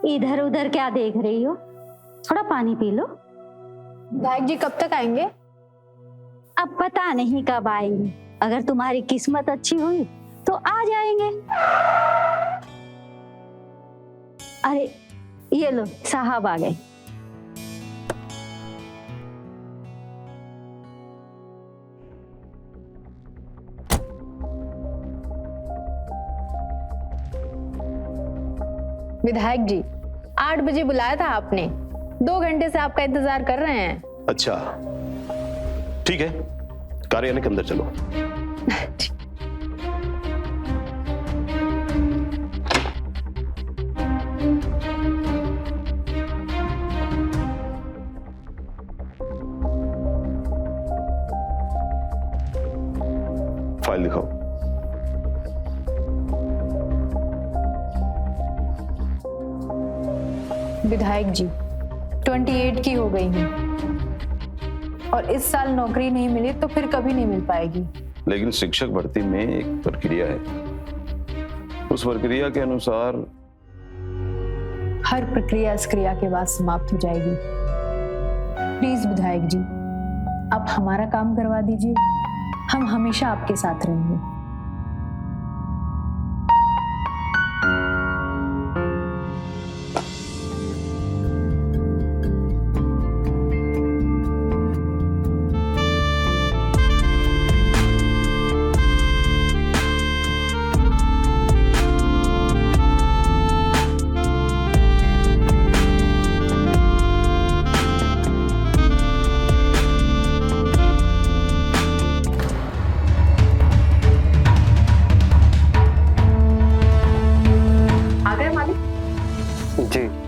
इधर उधर क्या देख रही हो? थोड़ा पानी पी लो। विधायक जी कब तक आएंगे? अब पता नहीं कब आएंगे। अगर तुम्हारी किस्मत अच्छी हुई तो आ जाएंगे। अरे ये लो, साहब आ गए। विधायक जी 8 बजे बुलाया था आपने, 2 घंटे से आपका इंतजार कर रहे हैं। अच्छा ठीक है, कार्यालय के अंदर चलो। फाइल दिखाओ। विधायक जी 28 की हो गई हूँ और इस साल नौकरी नहीं मिली तो फिर कभी नहीं मिल पाएगी। लेकिन शिक्षक भर्ती में एक प्रक्रिया है, उस प्रक्रिया के अनुसार हर प्रक्रिया इस क्रिया के बाद समाप्त हो जाएगी। प्लीज विधायक जी आप हमारा काम करवा दीजिए, हम हमेशा आपके साथ रहेंगे।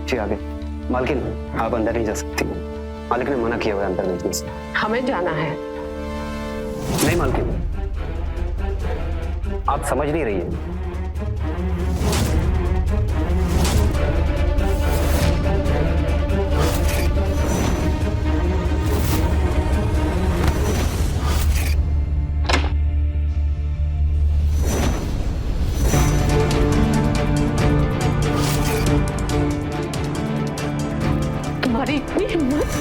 जी आगे। मालकिन आप अंदर नहीं जा सकती, मालिक ने मना किया हुआ है अंदर भेजने से। हमें जाना है। नहीं मालकिन, आप समझ नहीं रही है। तुम्हारी इतनी हिम्मत!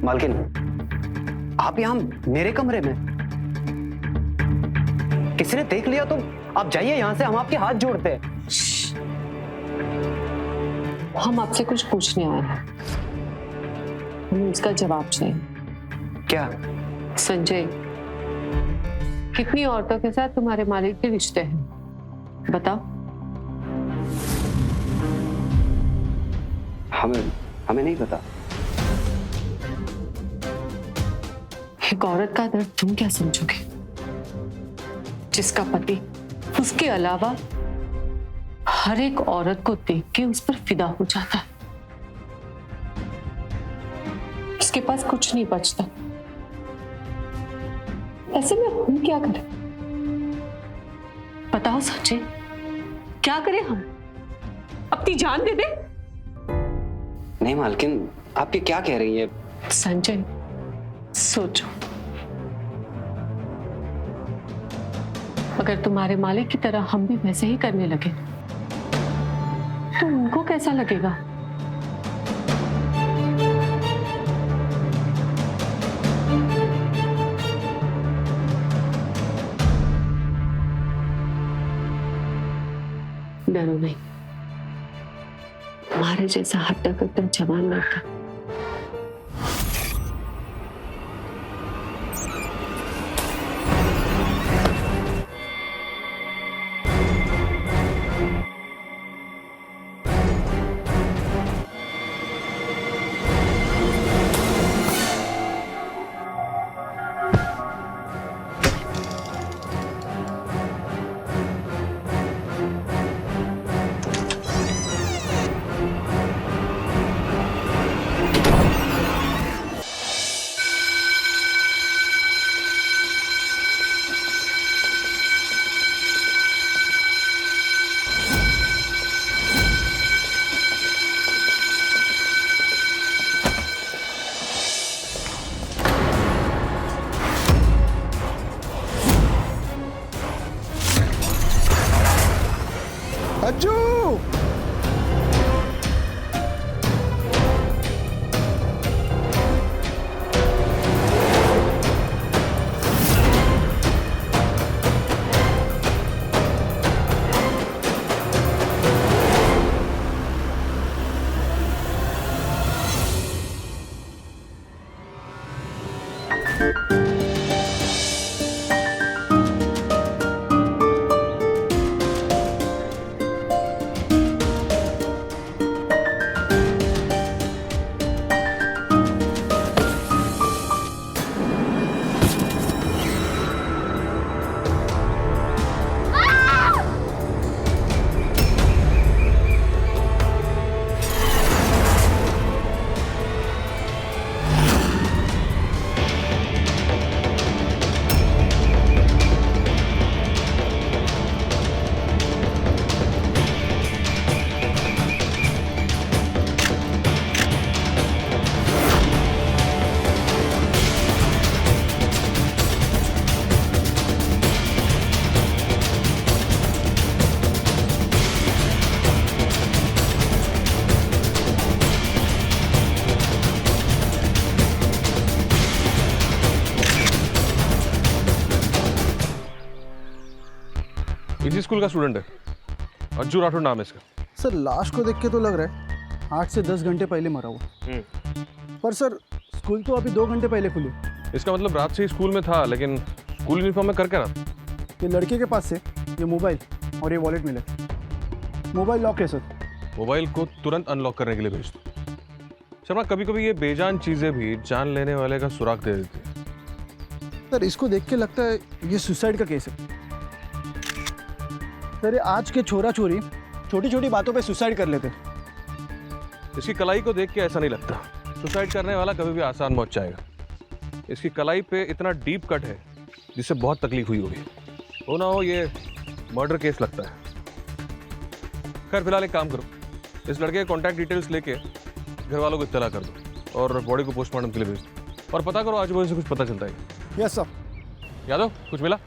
मालकिन आप यहाँ मेरे कमरे में, किसी ने देख लिया तो आप जाइए यहाँ से, हम आपके हाथ जोड़ते हैं। हम आपसे कुछ पूछने आए हैं, हमें उसका जवाब चाहिए। क्या? संजय, कितनी औरतों के साथ तुम्हारे मालिक के रिश्ते हैं, बताओ। हमें नहीं पता। एक औरत का दर्द तुम क्या समझोगे, जिसका पति उसके अलावा हर एक औरत को देख के उस पर फिदा हो जाता है, उसके पास कुछ नहीं बचता। ऐसे में हम क्या करें? बताओ सच्चे, क्या करें हम? अपनी जान दे दे? नहीं मालकिन, आप ये क्या कह रही है? संजय सोचो, अगर तुम्हारे मालिक की तरह हम भी वैसे ही करने लगे तो उनको कैसा लगेगा? डरो नहीं, तुम्हारे जैसा हट्टा कट्टा जवान लड़का। अज्जू इसी स्कूल का स्टूडेंट है, अज्जू राठौड़ नाम है इसका। सर लाश को देख के तो लग रहा है 8 से 10 घंटे पहले मरा हुआ। पर सर स्कूल तो अभी 2 घंटे पहले खुली। इसका मतलब रात से ही स्कूल में था, लेकिन स्कूल यूनिफॉर्म में कर क्या रहा? ये लड़के के पास से ये मोबाइल और ये वॉलेट मिले। मोबाइल लॉक है सर। मोबाइल को तुरंत अनलॉक करने के लिए भेज दो। शर्मा, कभी कभी ये बेजान चीजें भी जान लेने वाले का सुराग दे देती है। सर इसको देख के लगता है ये सुसाइड का केस है। सर ये आज के छोरा छोरी छोटी छोटी बातों पे सुसाइड कर लेते। इसकी कलाई को देख के ऐसा नहीं लगता सुसाइड करने वाला कभी भी आसान मौत चाहेगा। इसकी कलाई पे इतना डीप कट है जिससे बहुत तकलीफ हुई होगी। हो ना हो ये मर्डर केस लगता है। खैर फिलहाल एक काम करो, इस लड़के के कॉन्टैक्ट डिटेल्स लेके घर वालों को इत्तला कर दो और बॉडी को पोस्टमार्टम के लिए भेज दो। और पता करो आजू बाजू से कुछ पता चलता है। Yes sir. यादव कुछ मिला?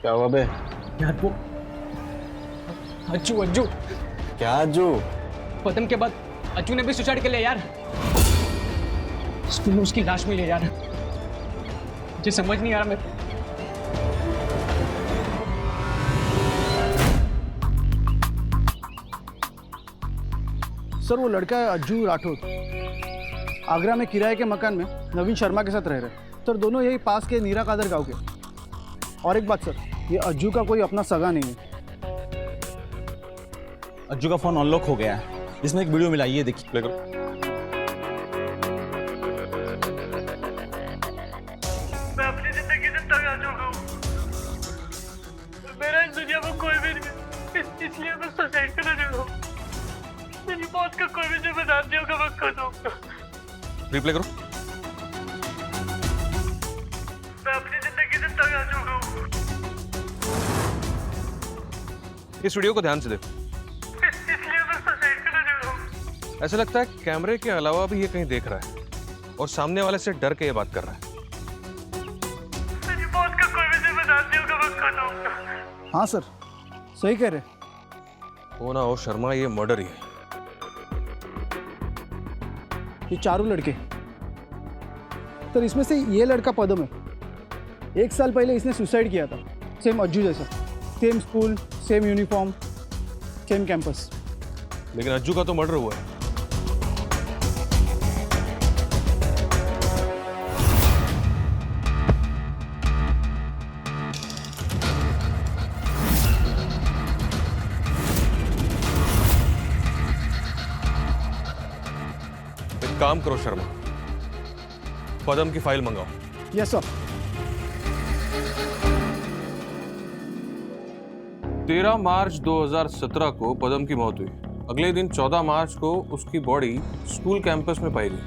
क्या हुआ बे? यार वो अज्जू क्या अज्जू? पतन के बाद अज्जू ने भी सुसाइड कर लिया यार। स्कूल में उसकी लाश मिली यार। मुझे समझ नहीं आ रहा। मैं सर वो लड़का है अज्जू राठौड़, आगरा में किराए के मकान में नवीन शर्मा के साथ रह रहे हैं। सर दोनों यही पास के नीरा कादर गांव के। और एक बात सर, ये अज्जू का कोई अपना सगा नहीं है। अज्जू का फोन अनलॉक हो गया है, इसमें एक वीडियो मिला, ये देखिए। प्ले करो। मैं अपनी जिंदगी से तंग आ चुका हूँ। मेरा इस दुनिया में कोई भी नहीं, इसलिए मैं सुसाइड करना चाहता हूँ। मेरी मौत का कोई भी जिम्मेदार नहीं होगा, मैं खुद हूँ। रिप्ले करो। मैं अपनी जिंदगी से तंग आ चुका हूँ। इस वीडियो को ध्यान से देखो। इसलिए मैं सुसाइड करना चाहता हूँ। ऐसा लगता है कैमरे के अलावा भी ये कहीं देख रहा है और सामने वाले से डर के ये बात कर रहा है। हाँ सर, सही कह रहे। हो ना हो शर्मा, ये मर्डर ही है। ये चारों लड़के सर, इसमें से ये लड़का पदम है। 1 साल पहले इसने सुसाइड किया था, सेम अज्जू जैसा, same school, same uniform, same campus. लेकिन अज्जू का तो मर्डर हुआ है। एक काम करो शर्मा, पदम की फाइल मंगाओ। Yes sir. 13 मार्च 2017 को पदम की मौत हुई। अगले दिन 14 मार्च को उसकी बॉडी स्कूल कैंपस में पाई गई।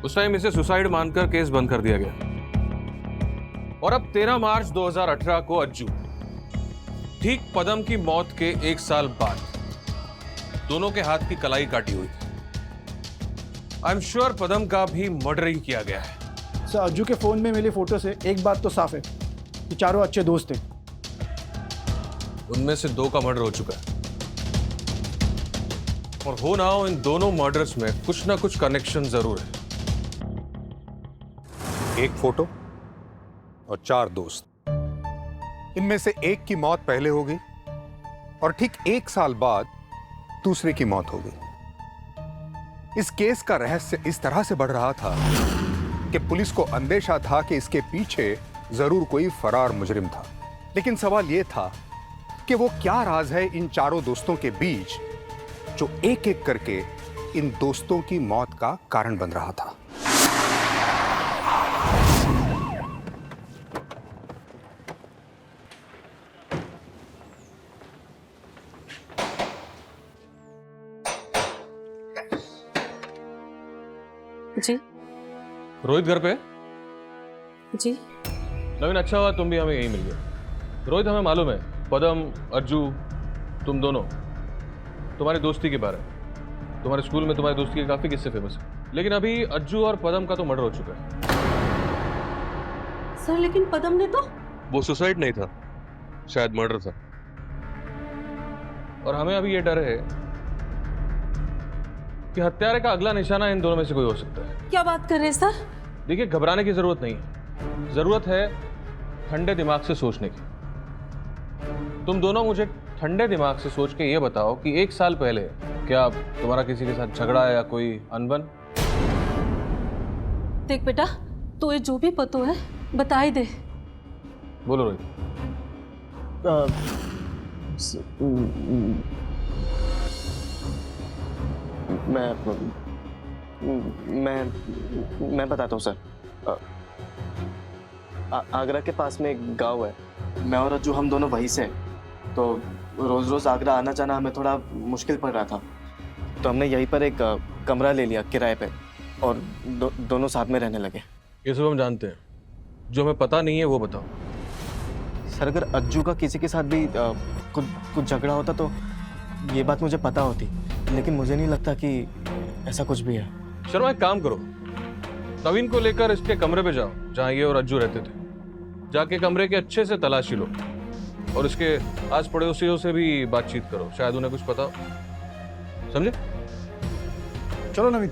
उस टाइम इसे सुसाइड मानकर केस बंद कर दिया गया। और अब 13 मार्च 2018 को अज्जू, ठीक पदम की मौत के 1 साल बाद, दोनों के हाथ की कलाई काटी हुई। आई एम श्योर पदम का भी मर्डर ही किया गया है। सर, अज्जू के फोन में मिली फोटो से एक बात तो साफ है कि चारों अच्छे दोस्त थे। उनमें से 2 का मर्डर हो चुका है, और हो ना हो इन दोनों मर्डर्स में कुछ ना कुछ कनेक्शन जरूर है। एक फोटो और 4 दोस्त। इनमें से एक की मौत पहले हो गई और ठीक 1 साल बाद दूसरे की मौत हो गई। इस केस का रहस्य इस तरह से बढ़ रहा था कि पुलिस को अंदेशा था कि इसके पीछे जरूर कोई फरार मुजरिम था। लेकिन सवाल यह था कि वो क्या राज है इन चारों दोस्तों के बीच जो एक एक करके इन दोस्तों की मौत का कारण बन रहा था। जी रोहित घर पे? जी नवीन, अच्छा हुआ तुम भी हमें यही मिल गए। रोहित, हमें मालूम है पदम, अज्जू, तुम दोनों, तुम्हारी दोस्ती के बारे में, तुम्हारे स्कूल में तुम्हारी दोस्ती के काफी किस्से फेमस हैं। लेकिन अभी अज्जू और पदम का तो मर्डर हो चुका है। सर लेकिन पदम ने तो, वो सुसाइड नहीं था, शायद मर्डर था। और हमें अभी ये डर है कि हत्यारे का अगला निशाना इन दोनों में से कोई हो सकता है। क्या बात कर रहे हैं सर? देखिए, घबराने की जरूरत नहीं है, जरूरत है ठंडे दिमाग से सोचने की। तुम दोनों मुझे ठंडे दिमाग से सोच के ये बताओ कि 1 साल पहले क्या तुम्हारा किसी के साथ झगड़ा या कोई अनबन? देख बेटा, तो ये जो भी पतो है बता ही दे। बोलो रोहित। मैं बताता हूँ सर। आगरा के पास में एक गांव है। मैं और अज्जू हम दोनों वहीं से हैं। तो रोज़ रोज़ आगरा आना जाना हमें थोड़ा मुश्किल पड़ रहा था, तो हमने यहीं पर एक कमरा ले लिया किराए पे और दोनों साथ में रहने लगे। ये सब हम जानते हैं, जो हमें पता नहीं है वो बताओ। सर, अगर अज्जू का किसी के साथ भी कुछ झगड़ा होता तो ये बात मुझे पता होती, लेकिन मुझे नहीं लगता कि ऐसा कुछ भी है। शर्मा, एक काम करो, नवीन को लेकर इसके कमरे पे जाओ जहाँ ये और अज्जू रहते थे। जाके कमरे के अच्छे से तलाशी लो और इसके आस पड़ोसियों से भी बातचीत करो, शायद उन्हें कुछ पता हो। समझे? चलो नवीन,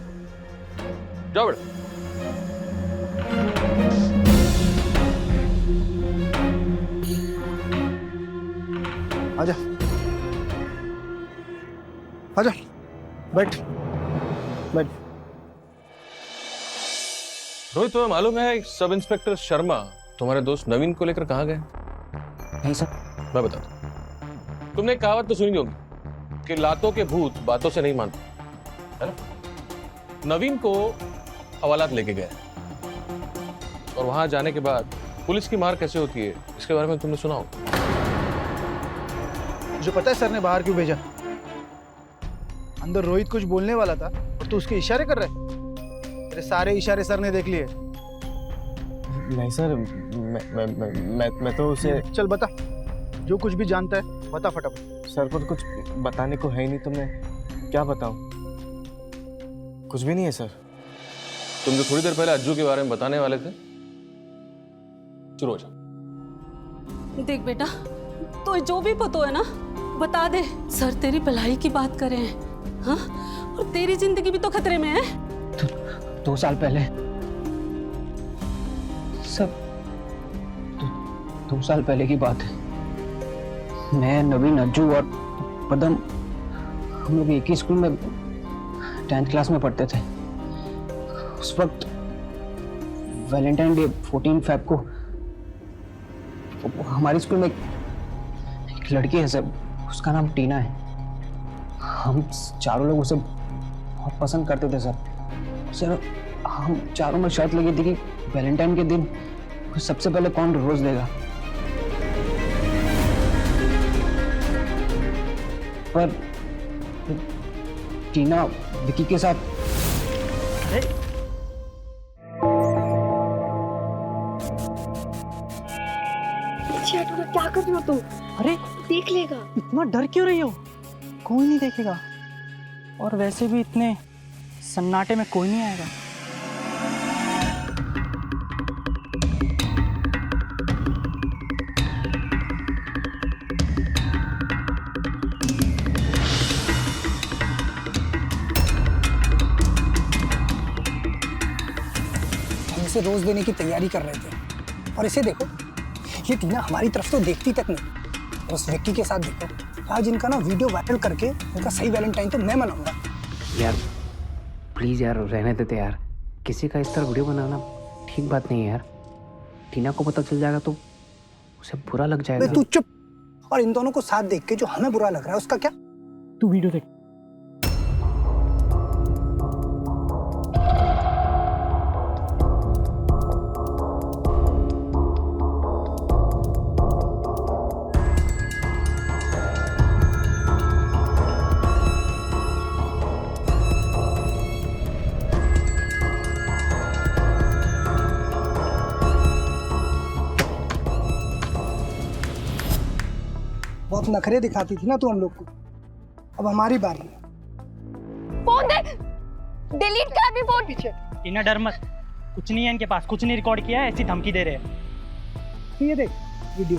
जाओ बेटा। आजा आजा, बैठ बैठ। रोहित, तुम्हें मालूम है सब इंस्पेक्टर शर्मा तुम्हारे दोस्त नवीन को लेकर कहाँ गए? नहीं सर। मैं बताता हूँ। तुमने एक कहावत तो सुनी होगी कि लातों के भूत बातों से नहीं मानते, है ना? नवीन को हवालात लेके गए और वहां जाने के बाद पुलिस की मार कैसे होती है इसके बारे में तुमने सुना हो? मुझे पता है सर ने बाहर क्यों भेजा। अंदर रोहित कुछ बोलने वाला था और तू उसके इशारे कर रहे। तेरे सारे इशारे सर ने देख लिए। नहीं सर, मैं तो उसे। चल बता, जो कुछ भी जानता है बता फटाफट। सर पर कुछ बताने को है ही नहीं, तो मैं क्या बताऊं? कुछ भी नहीं है सर। तुम जो थोड़ी देर पहले अज्जू के बारे में बताने वाले थे, शुरू हो जाओ। देख बेटा, तो जो भी पतो है ना बता दे। सर तेरी भलाई की बात कर रहे हैं, हाँ? और तेरी जिंदगी भी तो खतरे में है। 2 साल पहले सब 2 साल पहले की बात है। मैं, नवीन, अज्जू और पदम हम लोग एक ही स्कूल में 10th क्लास में पढ़ते थे। उस वक्त वैलेंटाइन डे 14 फेब को हमारे स्कूल में एक लड़की है सर, उसका नाम टीना है। हम चारों लोग उसे बहुत पसंद करते थे सर। हम चारों में शर्त लगी थी कि वैलेंटाइन के दिन सबसे पहले कौन रोज देगा। पर टीना विकी के साथ क्या कर रही हो तुम? अरे देख लेगा। इतना डर क्यों रही हो? कोई नहीं देखेगा, और वैसे भी इतने सन्नाटे में कोई नहीं आएगा। हम इसे रोज देने की तैयारी कर रहे थे, और इसे देखो, ये टीना हमारी तरफ तो देखती तक नहीं। और उस विक्की के साथ देखो, आज इनका ना वीडियो वायरल करके उनका सही वैलेंटाइन तो मैं मनाऊंगा। यार प्लीज यार, रहने देते यार। किसी का इस तरह वीडियो बनाना ठीक बात नहीं है यार। टीना को पता चल जाएगा तो उसे बुरा लग जाएगा। तू चुप। और इन दोनों को साथ देख के जो हमें बुरा लग रहा है उसका क्या? तू वीडियो देख। बहुत नखरे दिखाती थी ना तू हम लोग को, अब हमारी बारी है। फोन दे, डिलीट कर अभी फोन। टीना डर मत, कुछ नहीं है इनके पास, कुछ नहीं रिकॉर्ड किया है, ऐसी धमकी दे रहे हैं। ये देख वीडियो।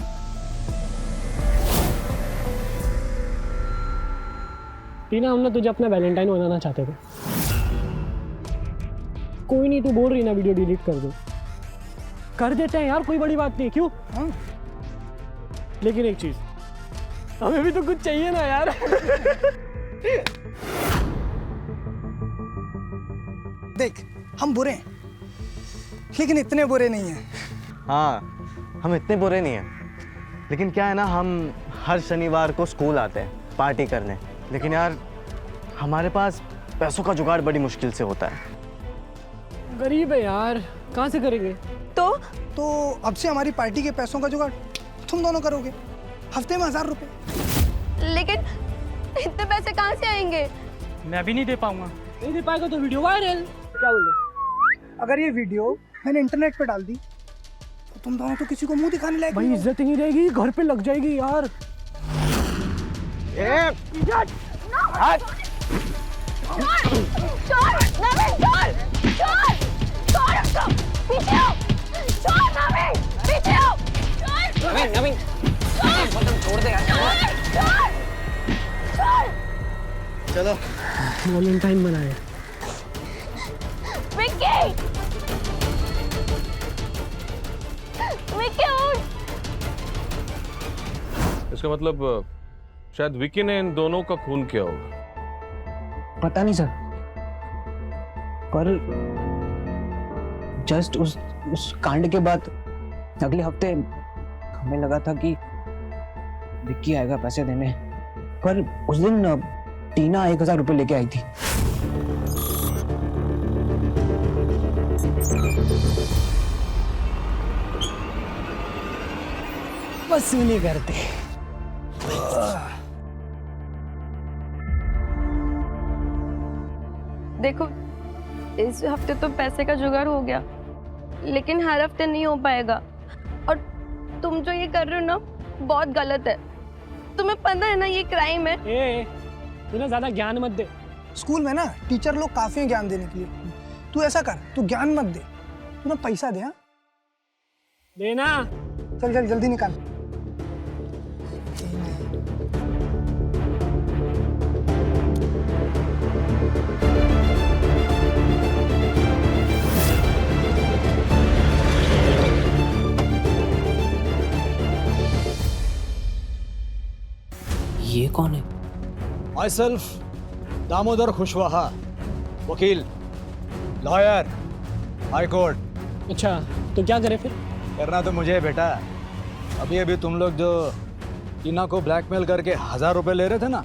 टीना, हम ना तुझे अपना वैलेंटाइन बनाना चाहते थे। कोई नहीं, तू बोल रही ना वीडियो डिलीट कर दो, कर देते हैं यार, कोई बड़ी बात नहीं। क्यों? हाँ? लेकिन एक चीज, हमें भी तो कुछ चाहिए ना यार। देख, हम बुरे हैं, लेकिन इतने बुरे नहीं हैं। हाँ, हम इतने बुरे नहीं हैं, लेकिन क्या है ना, हम हर शनिवार को स्कूल आते हैं पार्टी करने, लेकिन यार हमारे पास पैसों का जुगाड़ बड़ी मुश्किल से होता है। गरीब है यार, कहाँ से करेंगे? तो अब से हमारी पार्टी के पैसों का जुगाड़ तुम दोनों करोगे, हफ्ते में 1000 रुपए। लेकिन इतने पैसे कहाँ से आएंगे? मैं भी नहीं दे पाऊंगा। नहीं दे पाएगा तो वीडियो वायरल। क्या बोल रहे? अगर ये वीडियो मैंने इंटरनेट पे डाल दी तो तुम दोनों तो किसी को मुंह दिखाने लायक भाई, इज्जत ही नहीं रहेगी, घर पे लग जाएगी यार। चलो वैलेंटाइन मनाए। इसका मतलब शायद विकी ने इन दोनों का खून किया होगा। पता नहीं सर, पर जस्ट उस कांड के बाद अगले हफ्ते हमें लगा था कि विक्की आएगा पैसे देने, पर उस दिन टीना 1000 रुपए लेके आई थी। वसूली करते। देखो, इस हफ्ते तो पैसे का जुगाड़ हो गया, लेकिन हर हफ्ते नहीं हो पाएगा। और तुम जो ये कर रहे हो ना, बहुत गलत है। तुम्हें पता है ना ये क्राइम है। तू ना ज्यादा ज्ञान मत दे। स्कूल में ना टीचर लोग काफी हैं ज्ञान देने के लिए। तू ऐसा कर, तू ज्ञान मत दे, तू ना पैसा दे। हाँ देना। चल चल जल्दी निकाल। माई सेल्फ दामोदर खुशवाहा, वकील, लॉयर, हाई कोर्ट। अच्छा, तो क्या करें फिर? करना तो मुझे है बेटा। अभी अभी तुम लोग जो टीना को ब्लैकमेल करके 1000 रुपए ले रहे थे ना,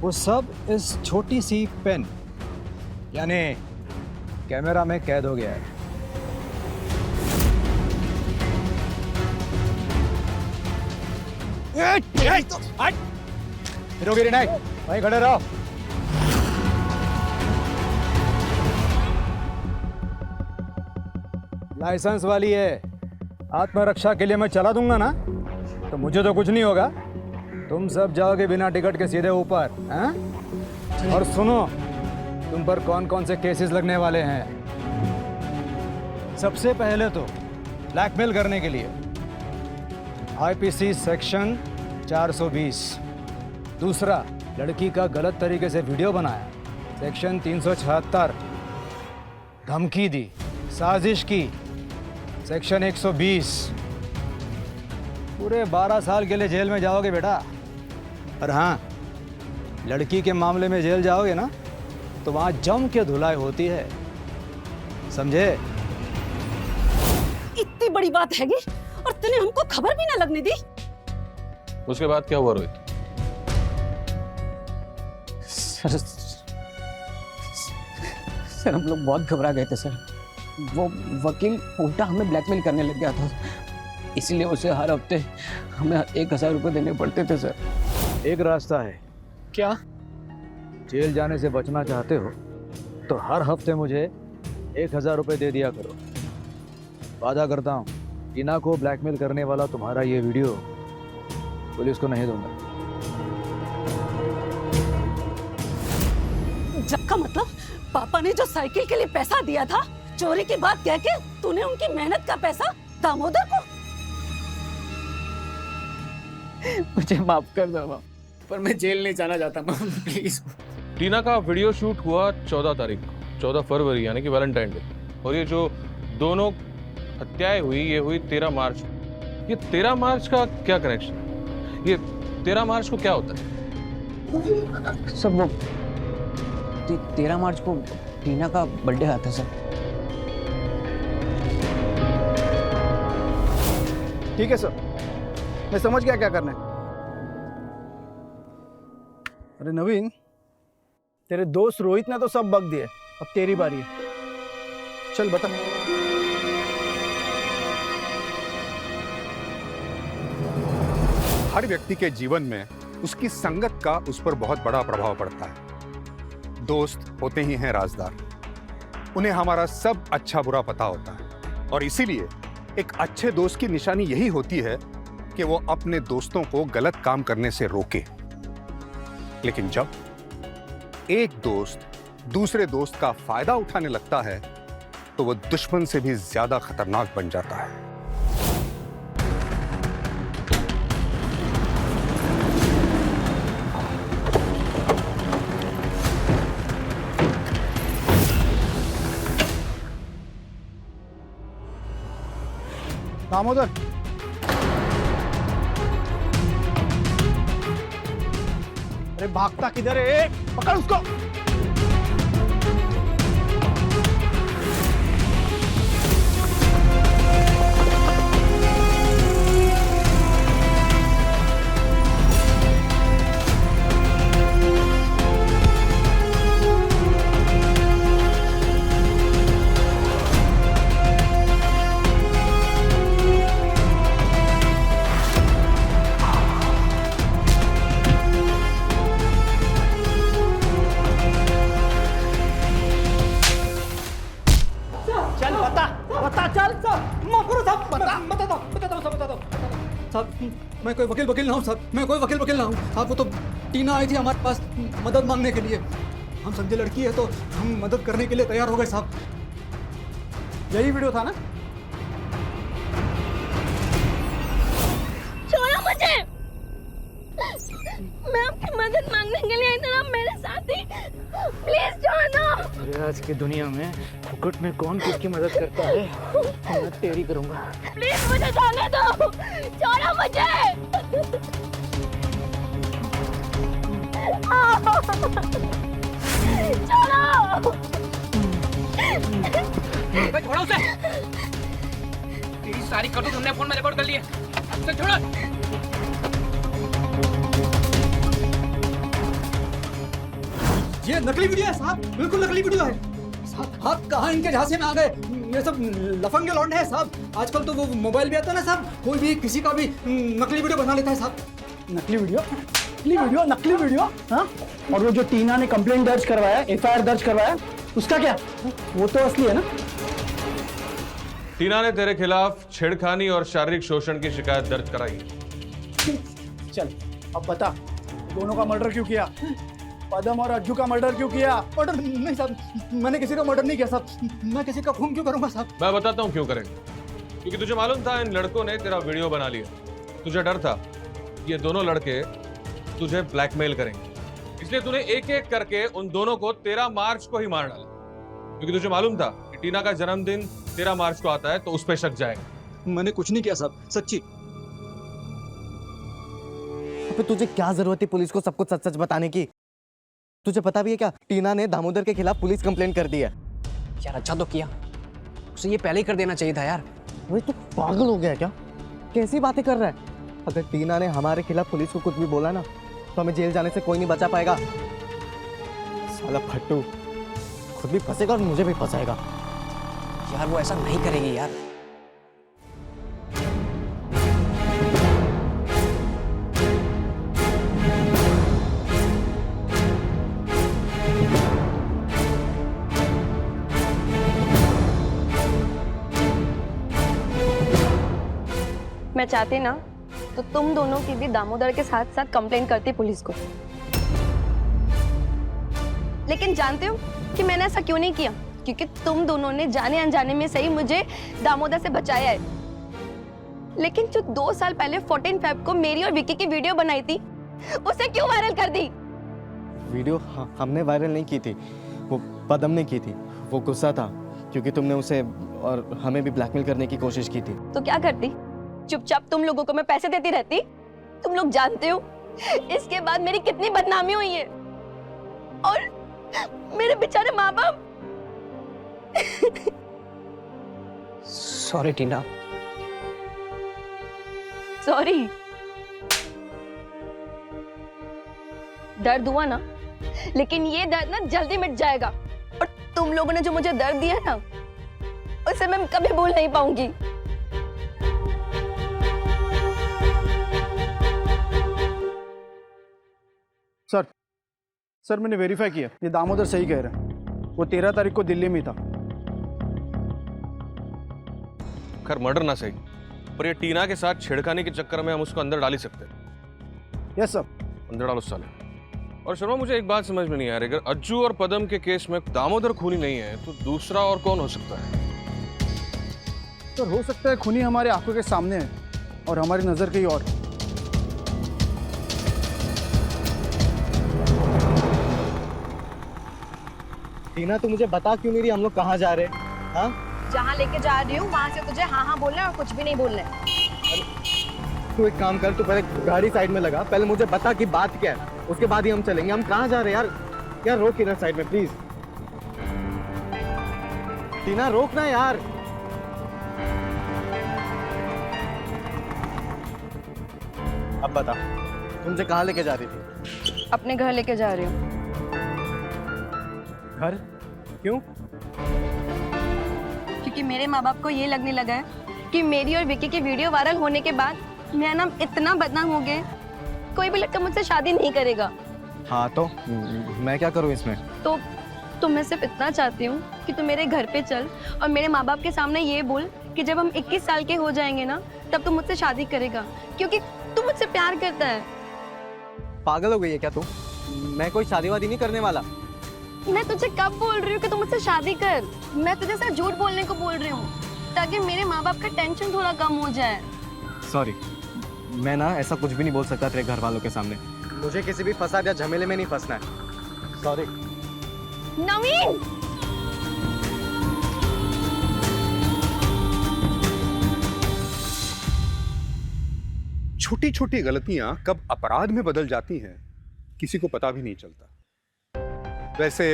वो सब इस छोटी सी पेन यानी कैमरा में कैद हो गया है। फिरोगिरी नहीं, वहीं खड़े रहो। लाइसेंस वाली है, आत्मरक्षा के लिए मैं चला दूंगा ना, तो मुझे तो कुछ नहीं होगा। तुम सब जाओगे बिना टिकट के सीधे ऊपर, हैं? और सुनो, तुम पर कौन कौन से केसेस लगने वाले हैं। सबसे पहले तो ब्लैकमेल करने के लिए आईपीसी सेक्शन 420। दूसरा, लड़की का गलत तरीके से वीडियो बनाया, सेक्शन 376। धमकी दी, साजिश की, सेक्शन 120। पूरे 12 साल के लिए जेल में जाओगे बेटा। और हाँ, लड़की के मामले में जेल जाओगे ना, तो वहां जम के धुलाई होती है, समझे? इतनी बड़ी बात हैगी और तूने हमको खबर भी ना लगने दी। उसके बाद क्या हुआ रोहित? सर हम लोग बहुत घबरा गए थे सर। वो वकील उल्टा हमें ब्लैकमेल करने लग गया था, इसलिए उसे हर हफ्ते हमें 1000 रुपए देने पड़ते थे सर। एक रास्ता है। क्या? जेल जाने से बचना चाहते हो तो हर हफ्ते मुझे 1000 रुपए दे दिया करो। वादा करता हूँ, टीना को ब्लैकमेल करने वाला तुम्हारा ये वीडियो पुलिस को नहीं दूंगा। जब का मतलब पापा ने जो साइकिल के लिए पैसा दिया था, चोरी की बात कह के तूने उनकी मेहनत का पैसा दामोदर को। मुझे माफ कर दो माँ, पर मैं जेल नहीं जाना चाहता माँ, प्लीज। टीना का वीडियो शूट हुआ 14 तारीख को, 14 फरवरी यानी कि वैलेंटाइन डे। और ये जो दोनों हत्याएं हुई, ये हुई 13 मार्च। ये 13 मार्च का क्या कनेक्शन? ये 13 मार्च को क्या होता है? सब वो 13 मार्च को टीना का बर्थडे आता सर। ठीक है सर, मैं समझ गया क्या करना है। अरे नवीन, तेरे दोस्त रोहित ने तो सब बक दिए, अब तेरी बारी है। चल बता। हर व्यक्ति के जीवन में उसकी संगत का उस पर बहुत बड़ा प्रभाव पड़ता है। दोस्त होते ही हैं राजदार, उन्हें हमारा सब अच्छा बुरा पता होता है, और इसीलिए एक अच्छे दोस्त की निशानी यही होती है कि वो अपने दोस्तों को गलत काम करने से रोके। लेकिन जब एक दोस्त दूसरे दोस्त का फायदा उठाने लगता है, तो वो दुश्मन से भी ज्यादा खतरनाक बन जाता है। दामोदर, अरे भागता किधर है? पकड़ उसको। मैं कोई वकील ना हूँ साहब, मैं कोई वकील ना हूँ। आप वो तो टीना आई थी हमारे पास मदद मांगने के लिए। हम समझे लड़की है तो हम मदद करने के लिए तैयार हो गए साहब। यही वीडियो था ना? छोड़ो मुझे, मैं आपकी मदद मांगने के लिए आई थी, आप मेरे साथ ही। प्लीज छोड़ो। अरे आज की दुनिया में फुकट में कौन किसकी मदद करता है, मैं तेरी करूंगा। प्लीज मुझे जाने दो, छोड़ो मुझे। छोड़ो उसे। तेरी सारी करतूत हमने फोन में रिकॉर्ड कर ली है। उसे छोड़ो। ये नकली वीडियो है साहब, बिल्कुल नकली वीडियो है साहब। आप कहाँ इनके झांसे में आ गए? ये सब लफंगे लौंडे हैं साहब। आजकल तो वो मोबाइल भी आता है ना साहब, कोई भी किसी का भी नकली वीडियो बना लेता है साहब। नकली वीडियो, नकली वीडियो, हाँ? और वो जो टीना ने कंप्लेंट दर्ज करवाया, FIR दर्ज करवाया, उसका क्या? वो तो असली है ना? टीना ने तेरे खिलाफ छेड़खानी और शारीरिक शोषण की शिकायत दर्ज कराई। चल अब बता, दोनों का मर्डर क्यों किया? पदम और अज्जू का मर्डर क्यों किया? मर्डर नहीं साहब, मैंने किसी का मर्डर नहीं किया साहब। मैं किसी का खून क्यों करूंगा साहब? मैं बताता हूँ क्यों करेंगे। क्योंकि तुझे मालूम था इन लड़कों ने तेरा वीडियो बना लिया। तुझे डर था ये दोनों लड़के तुझे ब्लैकमेल करेंगे, इसलिए तूने एक एक करके उन दोनों को 13 मार्च को ही मार डाला। क्योंकि तुझे मालूम था कि टीना का जन्मदिन 13 मार्च को आता है तो उस पर शक जाएगा। मैंने कुछ नहीं किया साहब, सच्ची। अबे तुझे क्या जरूरत है पुलिस को सब कुछ सच सच बताने की? तुझे पता भी है क्या, टीना ने दामोदर के खिलाफ पुलिस कंप्लेंट कर दी है। यार अच्छा तो किया, उसे ये पहले ही कर देना चाहिए था यार। भाई तू पागल हो गया क्या? कैसी बातें कर रहा है? अगर टीना ने हमारे खिलाफ पुलिस को कुछ भी बोला ना तो हमें जेल जाने से कोई नहीं बचा पाएगा। साला फट्टू खुद भी फंसेगा और मुझे भी फंसाएगा। यार वो ऐसा नहीं करेगी यार। मैं चाहती ना तो तुम दोनों की भी दामोदर के साथ साथ कंप्लेंट करती पुलिस को। लेकिन जानते हो कि मैंने ऐसा क्यों नहीं किया? क्योंकि तुम दोनों ने जाने अनजाने में सही मुझे दामोदर से बचाया है। लेकिन जो 2 साल पहले 14 फेब को मेरी और विक्की की वीडियो बनाई थी, उसे क्यों वायरल कर दी? वीडियो हमने वायरल नहीं की थी, वो पदम ने की थी। वो गुस्सा था क्योंकि तुमने उसे और हमें भी ब्लैकमेल करने की कोशिश की थी। तो क्या करती? चुपचाप तुम लोगों को मैं पैसे देती रहती? तुम लोग जानते हो इसके बाद मेरी कितनी बदनामी हुई है, और मेरे बेचारे माँ बाप। सॉरी टीना। सॉरी? दर्द हुआ ना, लेकिन ये दर्द ना जल्दी मिट जाएगा। और तुम लोगों ने जो मुझे दर्द दिया ना, उसे मैं कभी भूल नहीं पाऊंगी। सर मैंने वेरीफाई किया, ये दामोदर सही कह रहे हैं। वो 13 तारीख को दिल्ली में था। खैर मर्डर ना सही, पर ये टीना के साथ छेड़खानी के चक्कर में हम उसको अंदर डाल ही सकते हैं। Yes sir. अंदर डालो साले। और शर्मा मुझे एक बात समझ में नहीं आ रही, अगर अज्जू और पदम के केस में दामोदर खूनी नहीं है तो दूसरा और कौन हो सकता है? सर हो सकता है खूनी हमारे आंखों के सामने है और हमारी नजर कहीं और। टीना तू मुझे बता क्यों नहीं रही हम लोग कहाँ जा रहे हैं? हाँ जहाँ लेके जा रही हूँ वहाँ से तुझे हाँ हाँ बोलना है और कुछ भी नहीं बोलना है। तू एक काम कर, तू पहले गाड़ी साइड में लगा, पहले मुझे बता कि बात क्या है, उसके बाद ही हम चलेंगे। हम कहाँ जा रहे हैं यार? यार रोक इधर साइड में प्लीज। टीना रोक ना यार। अब बता तुम मुझे कहाँ लेके जा रही थी? अपने घर लेके जा रही हूँ। घर? क्यों? क्योंकि मेरे माँ बाप को ये लगने लगा है कि मेरी और विक्की की वीडियो वायरल होने के बाद मेरा नाम इतना बदनाम हो गया, कोई भी लड़का मुझसे शादी नहीं करेगा। हाँ तो मैं क्या करूँ इसमें? तो मैं सिर्फ इतना चाहती हूँ कि तू मेरे घर पे चल और मेरे माँ बाप के सामने ये बोल कि जब हम 21 साल के हो जाएंगे ना, तब तू मुझसे शादी करेगा, क्योंकि तू मुझसे प्यार करता है। पागल हो गई है क्या तू? मैं कोई शादी वादी नहीं करने वाला। मैं तुझे कब बोल रही हूँ कि तू मुझसे शादी कर? मैं तुझे सिर्फ झूठ बोलने को बोल रही हूँ ताकि मेरे माँ बाप का टेंशन थोड़ा कम हो जाए। सॉरी, मैं ना ऐसा कुछ भी नहीं बोल सकता तेरे घर वालों के सामने। मुझे किसी भी फसाद या झमेले में नहीं फंसना है। सॉरी। नवीन! छोटी छोटी गलतियां कब अपराध में बदल जाती हैं किसी को पता भी नहीं चलता। वैसे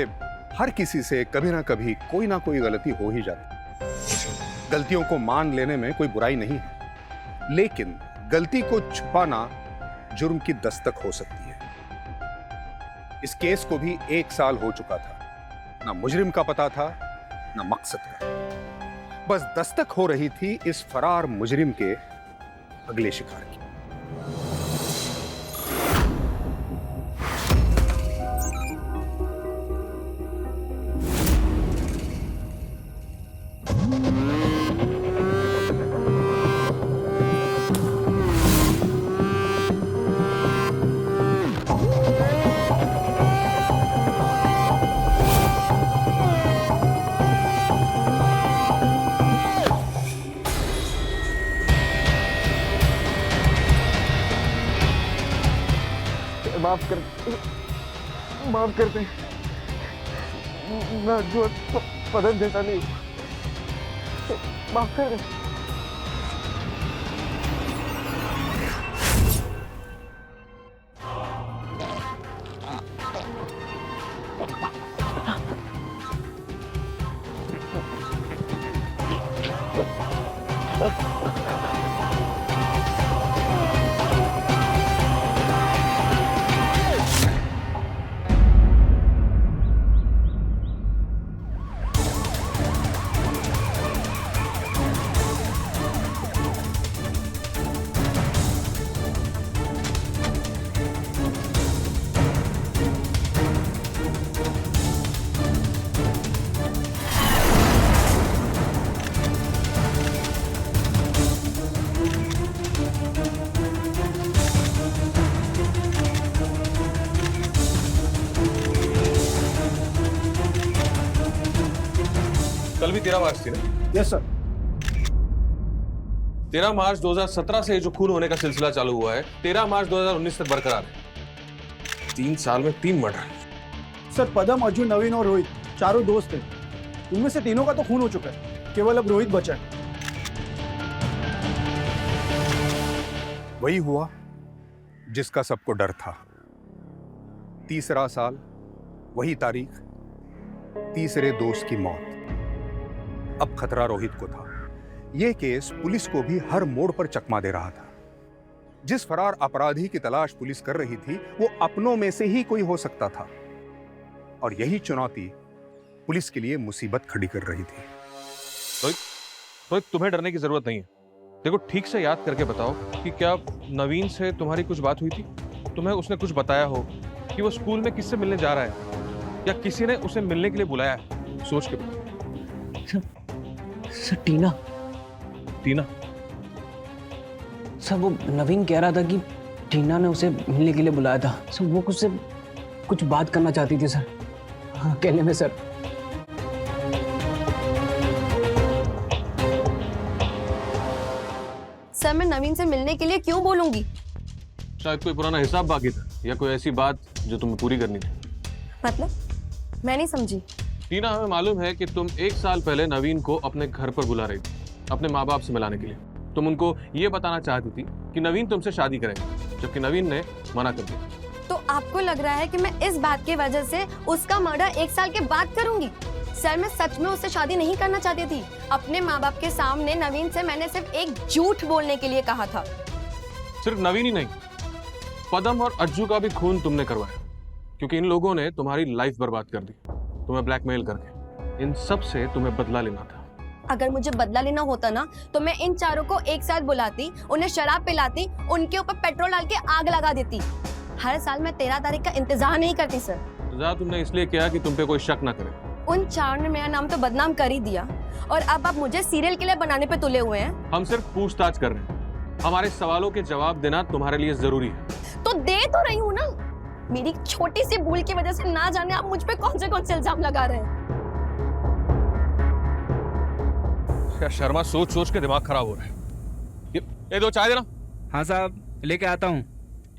हर किसी से कभी ना कभी कोई ना कोई गलती हो ही जाती। गलतियों को मान लेने में कोई बुराई नहीं है, लेकिन गलती को छुपाना जुर्म की दस्तक हो सकती है। इस केस को भी 1 साल हो चुका था। ना मुजरिम का पता था, ना मकसद का। बस दस्तक हो रही थी इस फरार मुजरिम के अगले शिकार की। माफ कर दे। मैं जो पदम जैसा नहीं, माफ कर दे। कल भी 13 मार्च थी ना? Yes sir. 13 मार्च 2017 से जो खून होने का सिलसिला चालू हुआ है 13 मार्च 2019 तक बरकरार है। 3 साल में 3 मर्डर। सर पदम, अर्जुन, नवीन और रोहित चारों दोस्त थे। इनमें से तीनों का तो खून हो चुका है, केवल अब रोहित बचा है। वही हुआ जिसका सबको डर था। तीसरा साल, वही तारीख, तीसरे दोस्त की मौत। अब खतरा रोहित को था। यह केस पुलिस को भी हर मोड़ पर चकमा दे रहा था। जिस फरार अपराधी की तलाश पुलिस कर रही थी वो अपनों में से ही कोई हो सकता था, और यही चुनौती पुलिस के लिए मुसीबत खड़ी कर रही थी। रोहित, तुम्हें डरने की जरूरत नहीं है। देखो, ठीक से याद करके बताओ कि क्या नवीन से तुम्हारी कुछ बात हुई थी? तुम्हें उसने कुछ बताया हो कि वो स्कूल में किससे मिलने जा रहा है, या किसी ने उसे मिलने के लिए बुलाया है? सोच के बताओ। सर टीना सर, वो नवीन कह रहा था कि टीना ने उसे मिलने के लिए बुलाया था। सर वो कुछ बात करना चाहती थी सर, अकेले में सर। सर मैं नवीन से मिलने के लिए क्यों बोलूंगी? शायद कोई पुराना हिसाब बाकी था, या कोई ऐसी बात जो तुम्हें पूरी करनी थी। मतलब मैं नहीं समझी। टीना, हमें मालूम है कि तुम 1 साल पहले नवीन को अपने घर पर बुला रही थी, अपने माँ बाप से मिलाने के लिए। तुम उनको ये बताना चाहती थी कि नवीन तुमसे शादी करेगा, जबकि नवीन ने मना कर दिया। तो आपको लग रहा है कि मैं इस बात की वजह से उसका मर्डर 1 साल के बाद करूंगी? सर मैं सच में उससे शादी नहीं करना चाहती थी। अपने माँ बाप के सामने नवीन से मैंने सिर्फ एक झूठ बोलने के लिए कहा था। सिर्फ नवीन ही नहीं, पदम और अज्जू का भी खून तुमने करवाया, क्योंकि इन लोगों ने तुम्हारी लाइफ बर्बाद कर दी, तुम्हें ब्लैकमेल करके। इन सब से तुम्हें बदला लेना था। अगर मुझे बदला लेना होता ना तो मैं इन चारों को एक साथ बुलाती, उन्हें शराब पिलाती, उनके ऊपर पेट्रोल डाल के आग लगा देती। हर साल मैं 13 तारीख का इंतजार नहीं करती सर। इंतजार तुमने इसलिए किया कि तुम पे कोई शक ना करे। उन चार ने मेरा नाम तो बदनाम कर ही दिया, और अब आप मुझे सीरियल किलर बनाने पे तुले हुए हैं। हम सिर्फ पूछताछ कर रहे हैं, हमारे सवालों के जवाब देना तुम्हारे लिए जरूरी है। तो दे तो रही हूँ ना। मेरी छोटी सी भूल की वजह से ना जाने आप मुझ पे कौन से इल्जाम लगा रहे हैं। क्या शर्मा, सोच सोच के दिमाग खराब हो रहा है। ये 2 चाय देना। हाँ साहब, लेके आता हूँ।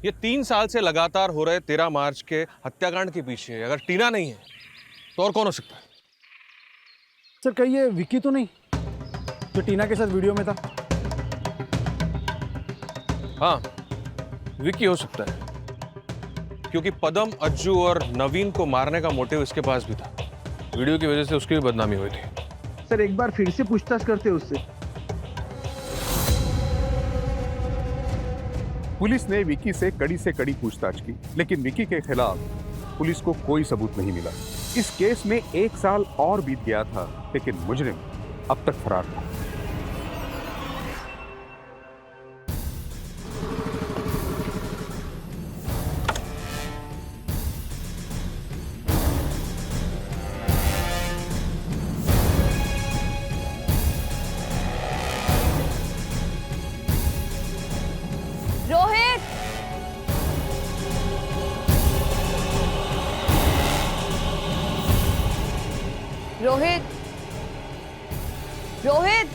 ये 3 साल से लगातार हो रहे 13 मार्च के हत्याकांड के पीछे अगर टीना नहीं है तो और कौन हो सकता है? सर कहीं ये विक्की तो नहीं, जो टीना के साथ वीडियो में था? हाँ, विक्की हो सकता है। क्योंकि पदम, अज्जू और नवीन को मारने का मोटिव इसके पास भी था। वीडियो की वजह से उसकी भी बदनामी हुई थी। सर एक बार फिर से पूछताछ करते उससे। पुलिस ने विकी से कड़ी पूछताछ की, लेकिन विकी के खिलाफ पुलिस को कोई सबूत नहीं मिला। इस केस में 1 साल और बीत गया था, लेकिन मुजरिम अब तक फरार था। रोहित, रोहित, रोहित,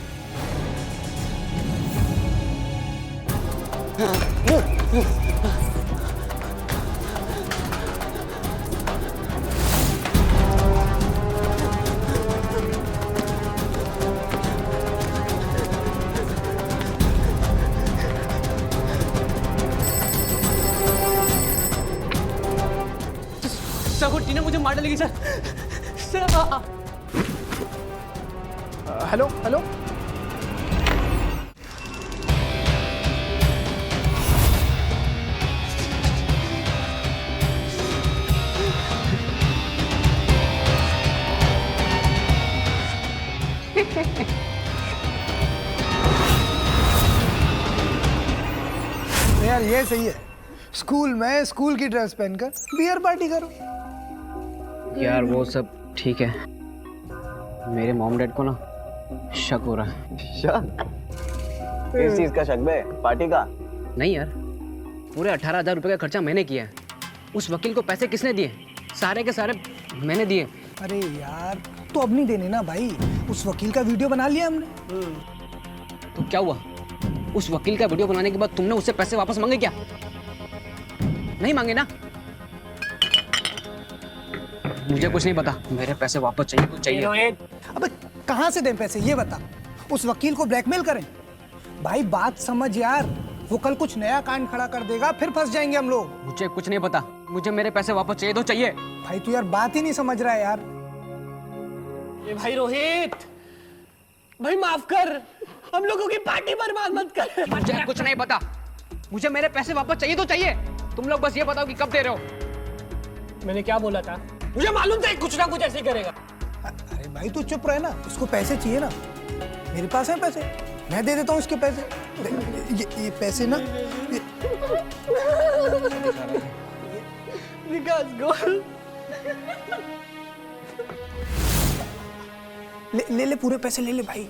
सर वो टीना मुझे मार डालेगी सर। Hello hello. यार ये सही है, स्कूल में स्कूल की ड्रेस पहनकर बियर पार्टी करो। यार वो सब ठीक है, मेरे मॉम डैड को ना शक हो रहा है। शक? किस चीज का शक बे? पार्टी का? नहीं यार, पूरे 18,000 रुपए का खर्चा मैंने किया है। उस वकील को पैसे किसने दिए? सारे के सारे मैंने दिए। अरे यार तो अब नहीं देने ना भाई, उस वकील का वीडियो बना लिया हमने। तो क्या हुआ? उस वकील का वीडियो बनाने के बाद तुमने उससे पैसे वापस मांगे क्या? नहीं मांगे ना? मुझे कुछ नहीं पता, मेरे पैसे वापस चाहिए तो चाहिए। अबे कहाँ से दें पैसे ये बता? उस वकील को ब्लैकमेल करें? भाई बात समझ यार, वो कल कुछ नया कांड खड़ा कर देगा, फिर फंस जाएंगे हम लोग। मुझे कुछ नहीं पता, मुझे मेरे पैसे वापस चाहिए तो चाहिए। भाई तू यार बात ही नहीं समझ रहा है यार। ये भाई रोहित, भाई माफ कर, हम लोगों की पार्टी बर्बाद मत कर। मुझे कुछ नहीं पता, मुझे मेरे पैसे वापस चाहिए तो चाहिए। तुम लोग बस ये बताओ कि कब दे रहे हो। मैंने क्या बोला था? मुझे मालूम था कुछ ना कुछ ऐसे करेगा। अरे भाई तू चुप रहे ना, इसको पैसे चाहिए ना, मेरे पास है पैसे, मैं दे देता हूँ इसके पैसे। ये पैसे ना विकास गोल ले पूरे पैसे ले ले भाई।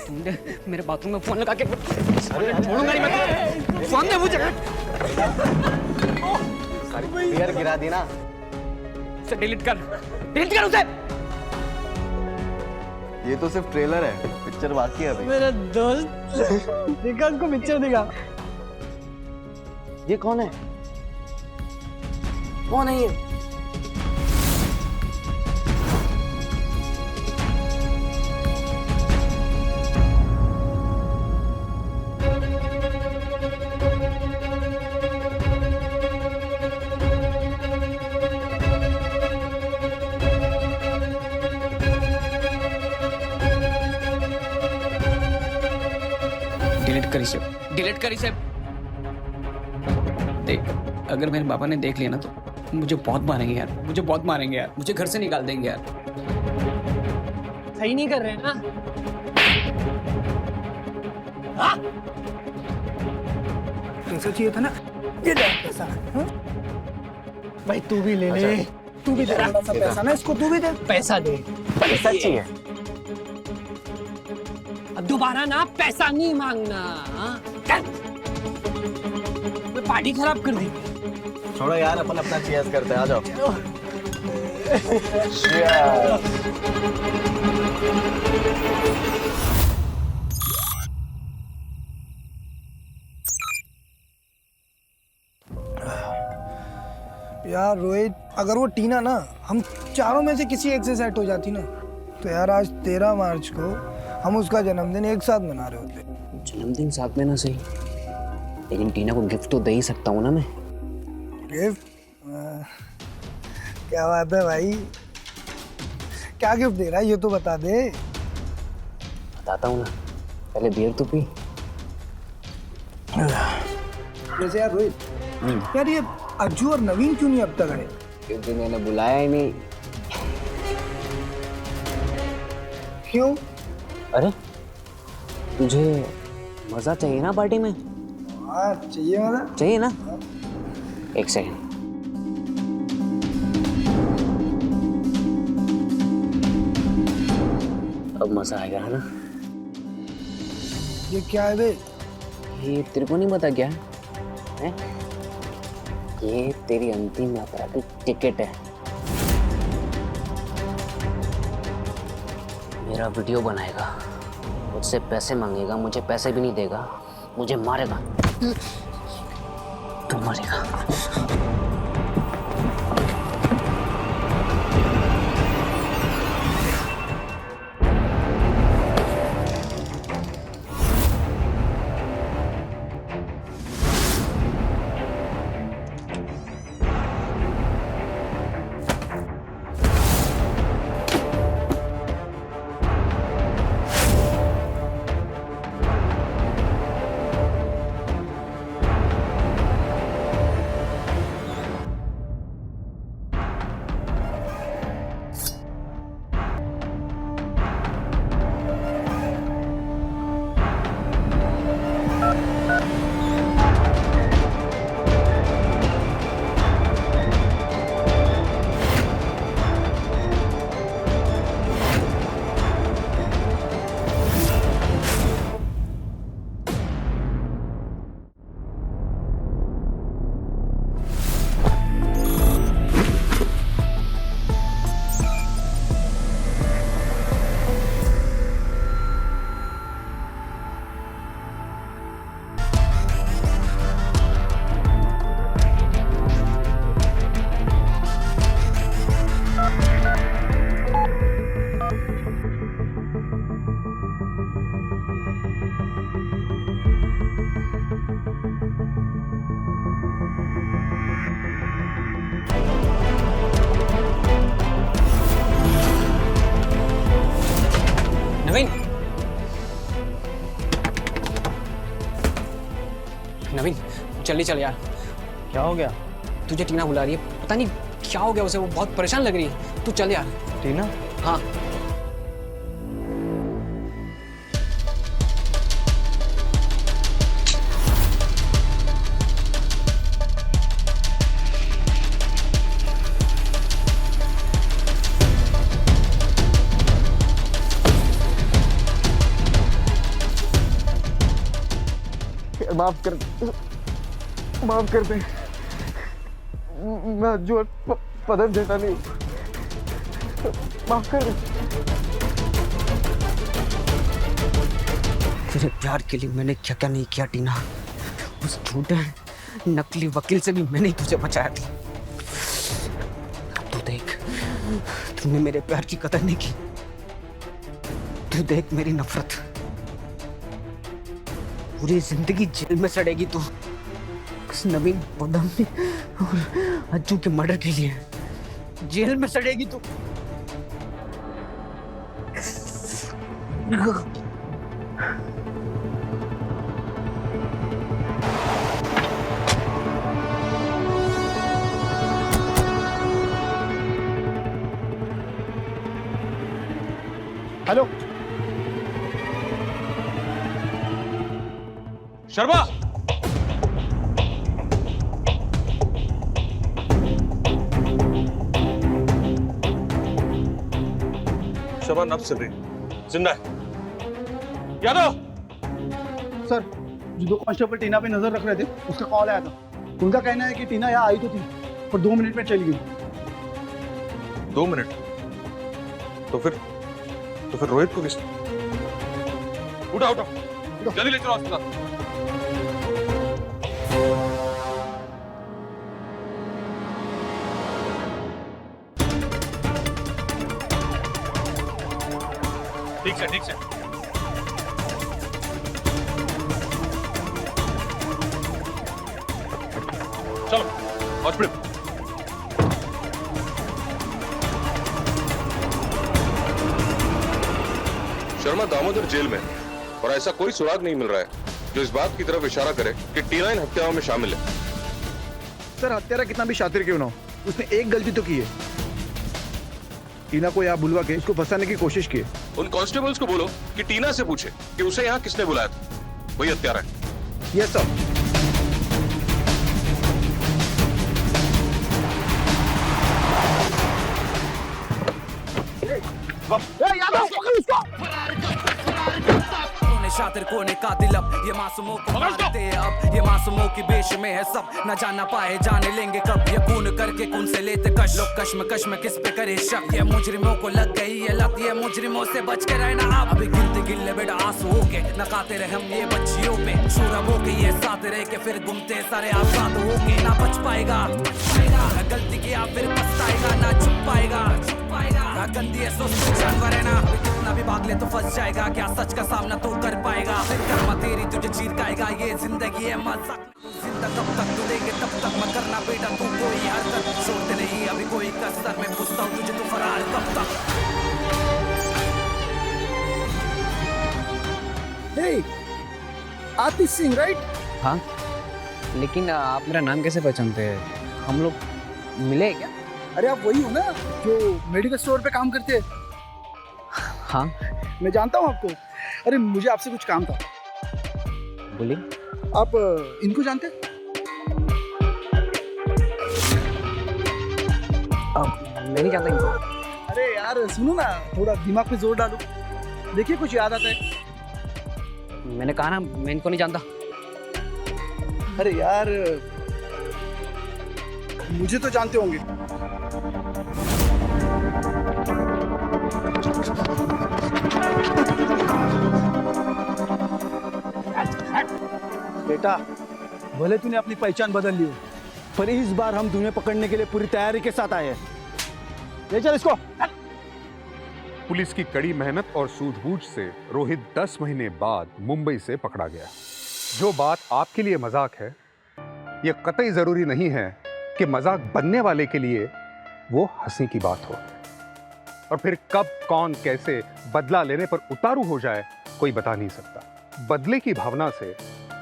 तुमने मेरे बाथरूम में फोन लगा के छोड़ूंगा नहीं मैं। फोन दे मुझे। बियर गिरा दी ना। उसे डिलीट कर उसे। ये तो सिर्फ ट्रेलर है, पिक्चर बाकी है भाई। मेरा दोस्त विकास को पिक्चर दिखा। ये कौन है? कौन है ये? डिलीट कर इसे। देख, अगर मेरे पापा ने देख लिया ना तो मुझे बहुत मारेंगे यार, मुझे बहुत मारेंगे यार, मुझे घर से निकाल देंगे यार। सही नहीं कर रहे ना? पैसा चाहिए था ना, ये ले पैसा। भाई तू भी ले ले। तू भी दे थोड़ा सा पैसा ना, इसको तू भी दे पैसा दे। पैसा चाहिए? अब दोबारा ना पैसा नहीं मांगना। मैं पार्टी खराब कर दी। छोड़ो यार, अपन अपना चीयर्स करते हैं, आ जाओ। यार रोहित, अगर वो टीना ना हम चारों में से किसी एक से सेट हो जाती ना, तो यार आज 13 मार्च को हम उसका जन्मदिन एक साथ मना रहे होते। जन्मदिन साथ में ना सही, लेकिन टीना को गिफ्ट तो दे ही सकता हूँ ना मैं। गिफ्ट? क्या बात है भाई, क्या गिफ्ट दे रहा है ये तो बता दे। बताता हूँ ना, पहले बियर तो पी। वैसे यार रोहित, यार ये अज्जू और नवीन क्यों नहीं अब तक आए? क्योंकि मैंने बुलाया ही नहीं। क्यों? अरे तुझे मजा चाहिए ना पार्टी में? हाँ चाहिए, मजा चाहिए ना। एक सेकंड। अब मजा आएगा है ना? ये क्या है बे? ये तेरे को नहीं पता क्या है? ये तेरी अंतिम यात्रा की टिकट है। मेरा वीडियो बनाएगा, मुझसे पैसे मांगेगा, मुझे पैसे भी नहीं देगा, मुझे मारेगा, तू मरेगा। नवीन, नवीन जल्दी चल यार। क्या हो गया? तुझे टीना बुला रही है, पता नहीं क्या हो गया उसे, वो बहुत परेशान लग रही है। तू चल यार। टीना? हाँ। माफ कर दे, मैं अज्जू और पदम जैसा नहीं, माफ कर दे। तेरे प्यार के लिए मैंने क्या क्या नहीं किया टीना। उस झूठे नकली वकील से भी मैंने ही तुझे बचाया था। तू देख, तूने मेरे प्यार की कदर नहीं की। तू देख मेरी नफरत, पूरी जिंदगी जेल में सड़ेगी तू। उस नवीन पदम और अज्जू के मर्डर के लिए जेल में सड़ेगी तू। हेलो शर्मा, शर्मा नब्ज सुन रही, जिंदा है। यादव सर, जो दो कांस्टेबल टीना पे नजर रख रहे थे उसका कॉल आया था। उनका कहना है कि टीना यहाँ आई तो थी पर 2 मिनट में चली गई। 2 मिनट? तो फिर रोहित को किस? उठा जल्दी ले चलो अस्पताल। ठीक से हॉस्पिटल। शर्मा दामोदर जेल में और ऐसा कोई सुराग नहीं मिल रहा है जो इस बात की तरफ इशारा करे कि टीना इन हत्याओं में शामिल है। सर हत्यारा कितना भी शातिर क्यों ना हो, उसने एक गलती तो की है। टीना को यहाँ बुलवा के उसको फंसाने की कोशिश की है। उन कांस्टेबल्स को बोलो कि टीना से पूछे कि उसे यहाँ किसने बुलाया था, वही हत्यारा है। Yes sir. शातिर कोने कातिल अब ये मासूमों को मारते हैं, अब ये मासूमों की बेश में है सब, न जाना पाए जाने लेंगे कब, ये खून करके खून से लेते कश, लोग कश्म में किस पे करे शक, ये मुजरिमों को लग गई ये लत, ये मुजरिमों से बच के रहना अब, अभी गिनते गिल्ले बेटा आंसू हो के न खाते रहे हम ये बच्चियों पे, शूरब हो के ये साथ रह के फिर घूमते सारे आजाद हो के, ना बच पाएगा गलती किया फिर पछताएगा, ना छुप पाएगा गंदी है सोच जानवर है ना, कितना भी भाग ले तो फंस जाएगा, क्या सच का सामना तो कर पाएगा, फिर कर्मा तेरी तुझे चीर खाएगा, ये जिंदगी है मजाक, जिंदा कब तक तू देंगे तब तक मत करना बेटा तू कोई हरकत, छोड़ते नहीं अभी कोई कसर, मैं पूछता हूँ तुझे तू फरार कब तक। हे आतिश सिंह राइट? हाँ, लेकिन आप मेरा नाम कैसे पहचानते हैं? हम लोग मिले क्या? अरे आप वही हो ना जो मेडिकल स्टोर पे काम करते हैं? हाँ, मैं जानता हूँ आपको। अरे मुझे आपसे कुछ काम था। बोलिए। आप इनको जानते हैं? मैं नहीं जानता इनको। अरे यार सुनो ना, थोड़ा दिमाग पे जोर डालो, देखिए कुछ याद आता है। मैंने कहा ना मैं इनको नहीं जानता। अरे यार मुझे तो जानते होंगे। बेटा भले तूने अपनी पहचान बदल ली हो, पर इस बार हम तुम्हें पकड़ने के लिए पूरी तैयारी के साथ आए हैं। ले चल इसको। पुलिस की कड़ी मेहनत और सूझबूझ से रोहित 10 महीने बाद मुंबई से पकड़ा गया। जो बात आपके लिए मजाक है, यह कतई जरूरी नहीं है कि मजाक बनने वाले के लिए वो हंसी की बात हो। और फिर कब कौन कैसे बदला लेने पर उतारू हो जाए कोई बता नहीं सकता। बदले की भावना से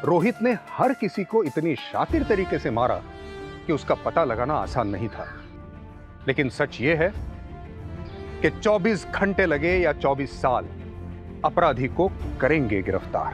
रोहित ने हर किसी को इतनी शातिर तरीके से मारा कि उसका पता लगाना आसान नहीं था। लेकिन सच ये है कि 24 घंटे लगे या 24 साल, अपराधी को करेंगे गिरफ्तार।